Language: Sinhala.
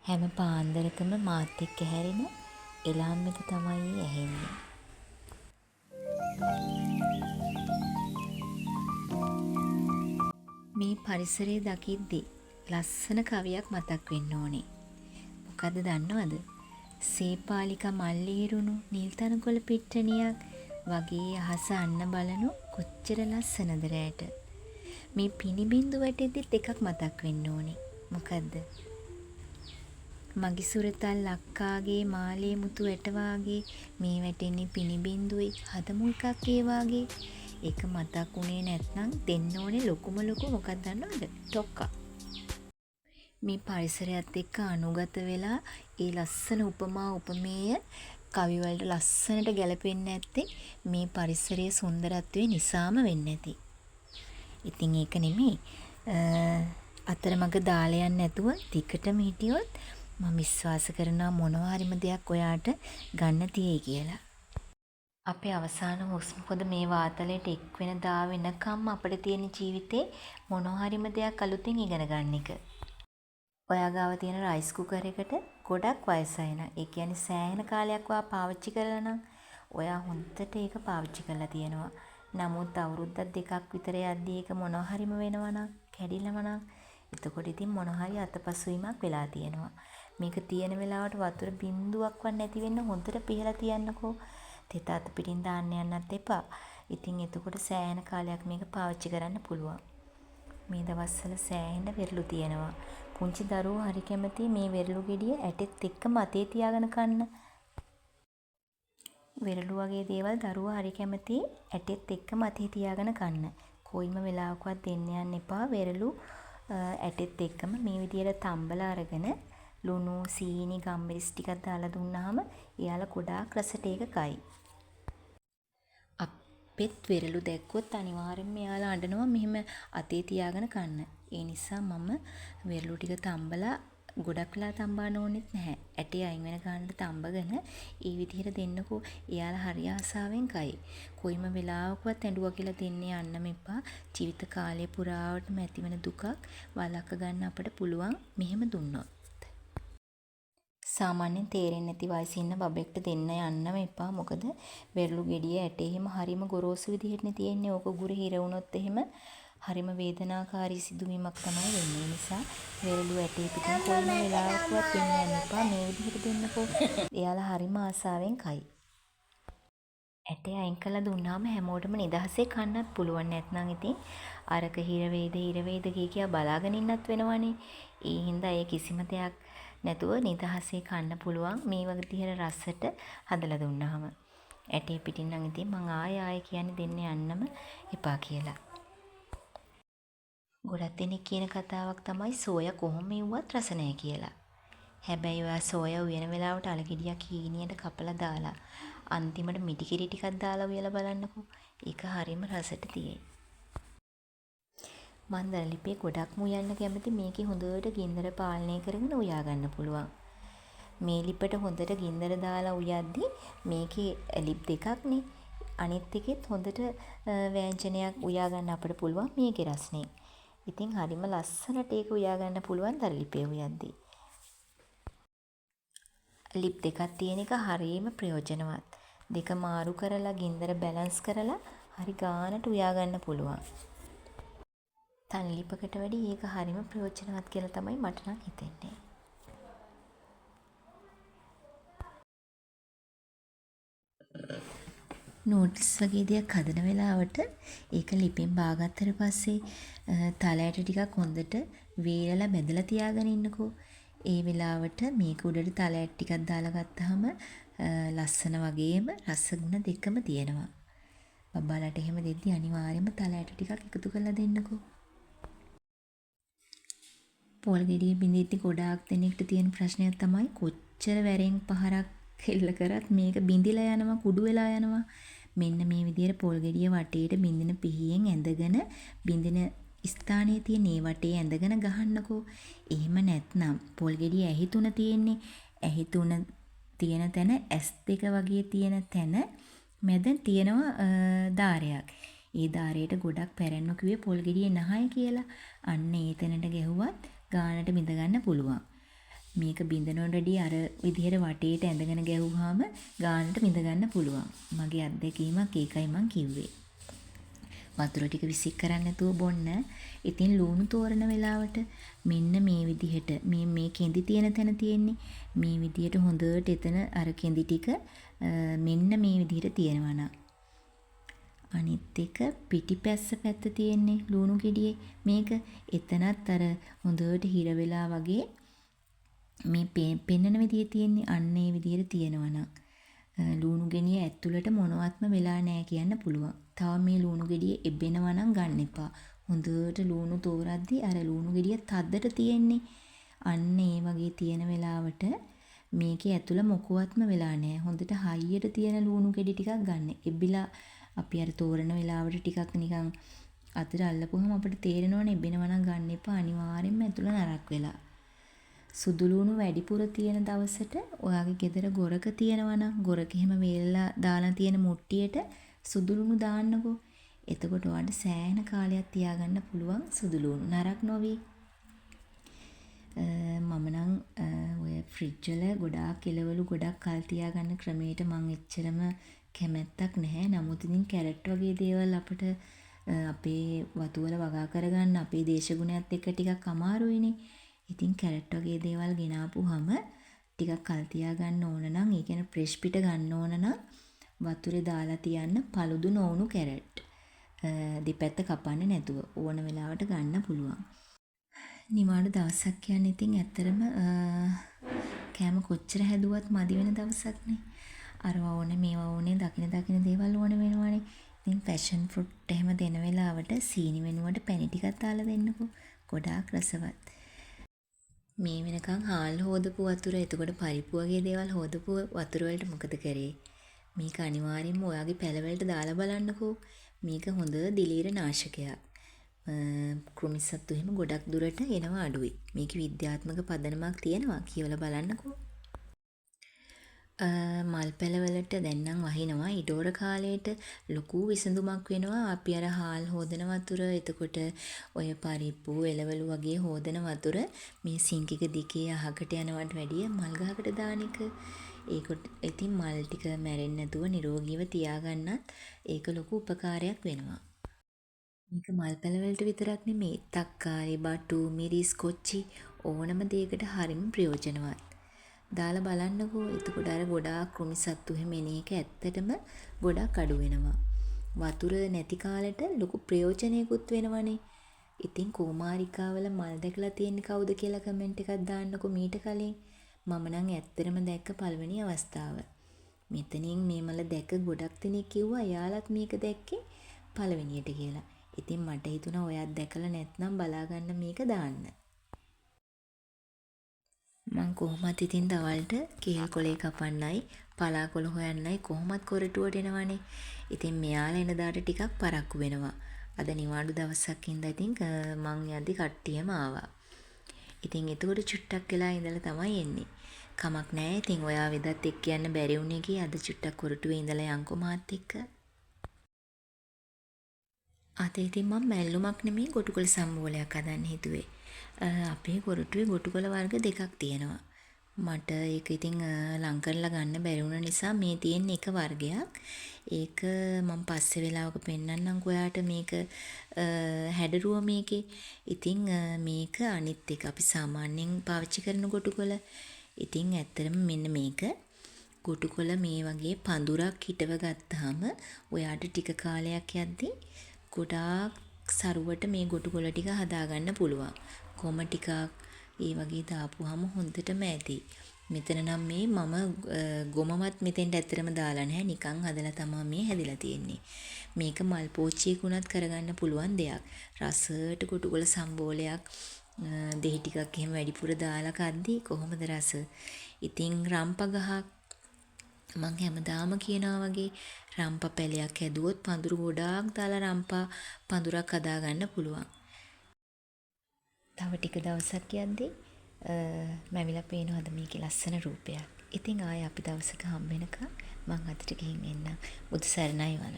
හැම පාන්දරකම මාත් එක්ක හැරෙන එලාම් එක තමයි ඇහෙන්නේ. මේ පරිසරය දකිද්දි ලස්සන කවියක් මතක් වෙන්න ඕනේ. මොකද්ද දන්නවද? සේපාලිකා මල්ලේරුණු නිල් තනකොළ පිට්ටනියක් වගේ අහස අන්න බලනු කොච්චර ලස්සනද රෑට. මේ පිනිබින්දු වැටෙද්දිත් එකක් මතක් වෙන්න ඕනේ. මොකද්ද? මගේ සුරතල් අක්කාගේ මාලේ මුතු ඇට වාගේ මේ වැටෙන්නේ පිනිබින්දුයි හදමු එකක් ඒ වාගේ. ඒක මතක් වුණේ නැත්නම් දෙන්න ඕනේ ලොකුම ලොකු මොකක්ද දන්නවද? ටොක්කා. මේ පරිසරයත් එක්ක අනුගත වෙලා ඒ ලස්සන උපමා උපමේය කවි වලට ලස්සනට ගැලපෙන්නේ නැත්තේ මේ පරිසරයේ සුන්දරත්වය නිසාම වෙන්නේ නැති. ඉතින් ඒක නෙමෙයි අතරමඟ දාලා යන්නේ නැතුව ටිකටම හිටියොත් මම විශ්වාස කරනවා මොනවා හරිම දෙයක් ඔයාට ගන්න තියෙයි කියලා. අපේ අවසාන හුස්ම පොද මේ වාතලයට එක් වෙන දා වෙනකම් අපිට තියෙන ජීවිතේ මොනවා හරිම දෙයක් අලුතෙන් ඉගෙන ගන්න එක. ඔයා ගාව තියෙන රයිස් කුකර් එකට ගොඩක් වයසයි නම් ඒ කියන්නේ සෑහෙන කාලයක් ඔයා පාවිච්චි කරලා නම් ඔයා හොඳට ඒක පාවිච්චි කරලා තියෙනවා. නමුත් අවුරුද්දක් දෙකක් විතර යද්දී ඒක මොනවා හරිම වෙනවා නම් කැඩිලම නම් එතකොට ඉතින් මොනවා හරි අතපසුවීමක් වෙලා තියෙනවා. මේක තියෙන වෙලාවට වතුර බින්දුවක්වත් නැති වෙන්න හොඳට පිහලා තියන්නකෝ. තෙත අත පිටින් දාන්න යන්නත් එපා. ඉතින් එතකොට සෑහෙන කාලයක් මේක පාවිච්චි කරන්න පුළුවන්. මේ දවස්වල සෑහෙන වෙරළු තියෙනවා. පුංචි දරුවෝ හරි කැමති මේ වෙරළු ගෙඩිය ඇටෙත් එක්කම අතේ තියාගෙන කන්න. වෙරළු වගේ දේවල් දරුවෝ හරි කැමති ඇටෙත් එක්කම අතේ තියාගෙන කන්න. කොයිම වෙලාවකවත් දෙන්න යන්න එපා වෙරළු ඇටෙත් එක්කම මේ විදියට තම්බලා අරගෙන ලුණු සීනි ගම්මිරිස් ටිකක් දාලා දුන්නාම එයාලා ගොඩාක් රසට ඒක කයි. අපෙත් වෙරළු දැක්කොත් අනිවාර්යෙන්ම එයාලා අඬනවා මෙහෙම අතේ තියාගෙන කන්න. ඒ නිසා මම වෙරළු ටික තම්බලා ගොඩක් වෙලා තම්බන්න ඕනෙත් නැහැ. ඇටේ අයින් වෙන ගානට තම්බගෙන ඒ විදිහට දෙන්නකෝ එයාලා හරි ආසාවෙන් කයි. කොයිම වෙලාවකවත් ඇඬුවා කියලා දෙන්න යන්නම එපා. ජීවිත කාලය පුරාවටම ඇතිවෙන දුකක් වළක්ව ගන්න අපට පුළුවන් මෙහෙම දුන්නොත්. සාමාන්‍යයෙන් තේරෙන්නේ නැති වයසේ ඉන්න බබෙක්ට දෙන්න යන්නම එපා. මොකද වෙරළු ගෙඩිය ඇටේම හරිම ගොරෝසු විදිහටනේ තියෙන්නේ. ඕක ගුරු හිර වුණොත් එහෙම හරිම වේදනාකාරී සිදුවීමක් තමයි වෙන්නේ. නිසා වෙරළු ඇටේ පිටින් කොයිම වෙලාවකවත් දෙන්න යන්න එපා. මේ විදිහට දෙන්නකෝ. එයාලා හරිම ආසාවෙන් කයි. ඇටේ අයින් කළා දුන්නාම හැමෝටම නිදහසේ කන්නත් පුළුවන්. නැත්නම් ඉතින් අරක හිර වේද කිය බලාගෙන ඉන්නත් වෙනවනේ. ඒ හින්දා ඒ කිසිම දෙයක් නැතුව නිදහසේ කන්න පුළුවන් මේ වගේ විදිහට රසට හදලා දුන්නාම. ඇටේ පිටින් නම් ඉතින් මං ආයෙ කියන්නේ දෙන්න යන්නම එපා කියලා. ගොඩක් දෙනෙක් කියන කතාවක් තමයි සෝයා කොහොම ඉව්වත් රස නැහැ කියලා. හැබැයි ඔයා සෝයා උයන වෙලාවට අලගෙඩියක් හීනියට කපලා දාලා අන්තිමට මිටි කිරි ටිකක් දාලා උයලා බලන්නකෝ. ඒක හරිම රසට තියෙයි. මන් දරලිපේ ගොඩක්ම උයන්න කැමති මේකේ හොඳට ගින්දර පාලනය කරගෙන උයා ගන්න පුළුවන්. මේ ලිපට හොඳට ගින්දර දාලා උයද්දි මේකේ ලිප් දෙකක්නේ. අනිත් එකෙත් හොඳට ව්‍යංජනයක් උයා ගන්න අපිට පුළුවන් මේකේ රසනේ. ඉතින් හරිම ලස්සනට ඒක උයා ගන්න පුළුවන් දරලිපේ උයද්දි. ලිප් දෙකක් තියෙන එක හරිම ප්‍රයෝජනවත්. දෙක මාරු කරලා ගින්දර බැලන්ස් කරලා හරි ගානට උයා ගන්න පුළුවන්. තනි ලිපකට වැඩිය ඒක හරිම ප්‍රයෝජනවත් කියලා තමයි මට නම් හිතෙන්නේ. නූඩ්ල්ස් වගේ දෙයක් හදන වෙලාවට ඒක ලිපෙන් බාගත්තට පස්සේ තලයට ටිකක් හොඳට වේලලා බැදලා තියාගෙන ඉන්නකෝ. ඒ වෙලාවට මේක උඩට තලයට ටිකක් දාලා ගත්තාම ලස්සන වගේම රසගුණ දෙකම තියෙනවා. බබාලට එහෙම දෙද්දි අනිවාර්යයෙන්ම තලයට ටිකක් එකතු කරලා දෙන්නකෝ. පොල් ගෙඩිය බින්දිද්දි ගොඩාක් දෙනෙක්ට තියෙන ප්‍රශ්නයක් තමයි කොච්චර වැරෙන් පහරක් එල්ල කරත් මේක බිඳිලා යනවා කුඩු වෙලා යනවා. මෙන්න මේ විදිහට පොල් ගෙඩිය වටේට බින්දින පිහියෙන් ඇඳගෙන බින්දින ස්ථානයේ තියෙන ඒ වටේ ඇඳගෙන ගහන්නකෝ. එහෙම නැත්නම් පොල් ගෙඩිය ඇහි තුන තියෙන්නේ. ඇහි තුන තියෙන තැන S2 වගේ තියෙන තැන මැද තියෙනවා දාරයක්. ඒ දාරයට ගොඩක් පැරැන්නෝ කිව්වේ පොල් ගෙඩියේ නහය කියලා. අන්න ඒ තැනට ගැහුවත් ගානට බිඳ ගන්න පුළුවන්. මේක බින්දනොන් රෙඩි අර විදිහට වටේට ඇඳගෙන ගැහුවාම ගානට බින්ද ගන්න පුළුවන්. මගේ අත්දැකීමක් ඒකයි මං කිව්වේ. වතුර ටික විසික් කරන්න නැතුව බොන්න. ඉතින් ලූණු තෝරන වෙලාවට මෙන්න මේ විදිහට මේ කෙඳි තියෙන තැන තියෙන්නේ. මේ විදිහට හොඳට එතන අර කෙඳි ටික මෙන්න මේ විදිහට තියෙනවා නම්. අනිත් එක පිටිපැස්ස පැත්ත තියෙන්නේ ලූණු ගෙඩියේ. මේක එතනත් අර හොඳට හිර වෙලා වගේ මේ පෙන්නන විදිහේ තියෙන්නේ අන්න ඒ විදිහට තියෙනවා නම් ලූණු ගෙඩිය ඇතුළට මොනවත්ම වෙලා නැහැ කියන්න පුළුවන්. තව මේ ලූණු ගෙඩිය එබෙනවා නම් ගන්න එපා. හොඳට ලූණු තෝරද්දි අර ලූණු ගෙඩිය තද්දට තියෙන්නේ. අන්න ඒ වගේ තියෙන වෙලාවට මේකේ ඇතුළ මොකවත්ම වෙලා නැහැ. හොඳට හයියට තියෙන ලූණු ගෙඩි ටිකක් ගන්න. එබිලා අපි අර තෝරන වෙලාවට ටිකක් නිකන් අතට අල්ලපුවම අපිට තේරෙනවනේ එබෙනවා නම් ගන්න එපා. අනිවාර්යෙන්ම ඇතුළ නරක් වෙලා. සුදු ලූණු වැඩිපුර තියෙන දවසට ඔයාගේ ගෙදර ගොරක තියෙනවා නම් ගොරක එහෙම වේලලා දාලා තියෙන මුට්ටියට සුදු ලූණු දාන්නකෝ. එතකොට ඔයාලට සෑහෙන කාලයක් තියාගන්න පුළුවන් සුදු ලූණු නරක් නොවි. මම නම් ඔය ෆ්‍රිජ් වල ගොඩාක් එළවලු ගොඩක් කල් තියාගන්න ක්‍රමයට මම එච්චරම කැමැත්තක් නැහැ. නමුත් ඉතින් කැරට් වගේ දේවල් අපිට අපේ වතු වල වගා කරගන්න අපේ දේශගුණයත් එක්ක ටිකක් අමාරුයිනේ. ඉතින් කැරට් වගේ දේවල් ගෙනාපුවාම ටිකක් කල් තියාගන්න ඕන නම් ඒ කියන්නේ ෆ්‍රෙෂ් පිට ගන්න ඕන නම් වතුරේ දාලා තියන්න paludu නොවුණු කැරට්. දෙපැත්ත කපන්නේ නැතුව ඕන වෙලාවට ගන්න පුළුවන්. නිවාඩු දවසක් කියන්නේ ඉතින් ඇත්තරම කෑම කොච්චර හැදුවත් මදි වෙන දවසක්නේ. අරවා ඕනේ මේවා ඕනේ දකින දේවල් ඕනේ වෙනවානේ. ඉතින් පැෂන් ෆෘට් එහෙම දෙන වෙලාවට සීනි වෙනුවට පැණි ටිකක් දාලා දෙන්නකෝ. ගොඩාක් රසවත්. මේ වෙනකන් හාල් හොදපු වතුර එතකොට පරිප්පු වගේ දේවල් හොදපු වතුර වලට මොකද කරේ? මේක අනිවාර්යෙන්ම ඔයාගේ පැල වලට දාලා බලන්නකෝ. මේක හොඳ දිලීර නාශකයක්. කෘමිසත්තු එහෙම ගොඩක් දුරට එනවා අඩුයි. මේකේ විද්‍යාත්මක පදනමක් තියෙනවා කියවලා බලන්නකෝ. මල් පැල වලට දැන් නම් වහිනවා ඉඩෝර කාලේට ලොකු විසඳුමක් වෙනවා. අපි අර හාල් හොදන වතුර එතකොට ඔය පරිප්පු එළවලු වගේ හොදන වතුර මේ සිංක් එක දිගේ අහකට යනවට වැඩිය මල් ගහකට දාන එක. ඒකට ඉතින් මල් ටික මැරෙන්නේ නැතුව නිරෝගීව තියාගන්නත් ඒක ලොකු උපකාරයක් වෙනවා. මේක මල් පැල වලට විතරක් නෙමෙයි තක්කාලි බටු මිරිස් කොච්චි ඕනම දෙයකට හරිම ප්‍රයෝජනවත්. දාලා බලන්නකෝ. එතකොට අර ගොඩාක් කෘමිසත්තු එහෙම එන එක ඇත්තටම ගොඩක් අඩු වෙනවා. වතුර නැති කාලෙට ලොකු ප්‍රයෝජනයකුත් වෙනවනේ. ඉතින් කුමාරිකාවල මල් දැකලා තියෙන්නේ කවුද කියලා කමෙන්ට් එකක් දාන්නකෝ මීට කලින්. මම නම් ඇත්තටම දැක්ක පළවෙනි අවස්ථාව. මෙතනින් මේ මල දැක ගොඩක් දෙනෙක් කිව්වා එයාලත් මේක දැක්කේ පළවෙනියට කියලා. ඉතින් මට හිතුණා ඔයත් දැකලා නැත්නම් බලාගන්න මේක දාන්න. මං කොහොමත් ඉතින් දවල්ට කේල් කොලේ කපන්නයි පලාකොළ හොයන්නයි කොහොමත් කොරටුවට එනවනේ. ඉතින් මෙයාලා එන දාට ටිකක් පරක්කු වෙනවා. අද නිවාඩු දවසක් ඉඳලා ඉතින් මං යද්දි කට්ටියම ආවා. ඉතින් එතකොට චුට්ටක් වෙලා ඉඳලා තමයි එන්නේ. කමක් නැහැ. ඉතින් ඔයා වෙදත් එක්ක යන්න බැරි වුණේ කී අද චුට්ටක් කොරටුවේ ඉඳලා යන්කෝ මාත් එක්ක. අද ඉතින් මම මැල්ලුමක් නෙමෙයි ගොටුකොළ සම්බෝලයක් හදන්න හිතුවේ. අපේ කොරටුවේ ගොටුකොළ වර්ග දෙකක් තියෙනවා. මට ඒක ඉතින් ලං කරලා ගන්න බැරි වුණ නිසා මේ තියෙන එක වර්ගයක්. ඒක මම පස්සේ වෙලාවක පෙන්නන්නම් ඔයාට මේක හැඩරුව මේකේ. ඉතින් මේක අනිත් එක අපි සාමාන්‍යයෙන් පාවිච්චි කරන ගොටුකොළ. ඉතින් ඇත්තටම මෙන්න මේක ගොටුකොළ මේ වගේ පඳුරක් හිටව ගත්තාම ඔයාට ටික කාලයක් යද්දී ගොඩාක් සරුවට මේ ගොටුකොළ ටික හදාගන්න පුළුවන්. කොම ටිකක් ඒ වගේ දාපුවාම හොඳටම ඇති. මෙතන නම් මේ මම ගොමවත් මෙතෙන්ට ඇත්තටම දාලා නැහැ. නිකන් හදලා තමයි මේ හැදිලා තියෙන්නේ. මේක මල් පෝච්චියකුණත් කරගන්න පුළුවන් දෙයක්. රසට ගොටුකොළ සම්බෝලයක් දෙහි ටිකක් එහෙම වැඩිපුර දාලා කද්දි කොහොමද රස? ඉතින් රම්ප ගහක් මං හැමදාම කියනවා වගේ රම්පා පැලයක් හැදුවොත් පඳුරු ගොඩාක් දාලා රම්පා පඳුරක් හදාගන්න පුළුවන්. තව ටික දවසක් යද්දී මැවිලා පේනවද මේකේ ලස්සන රූපයක්. ඉතින් ආයෙ අපි දවසක හම්බ වෙනකම් මං අතට ගිහින් එන්නම්. බුදු සරණයි වල.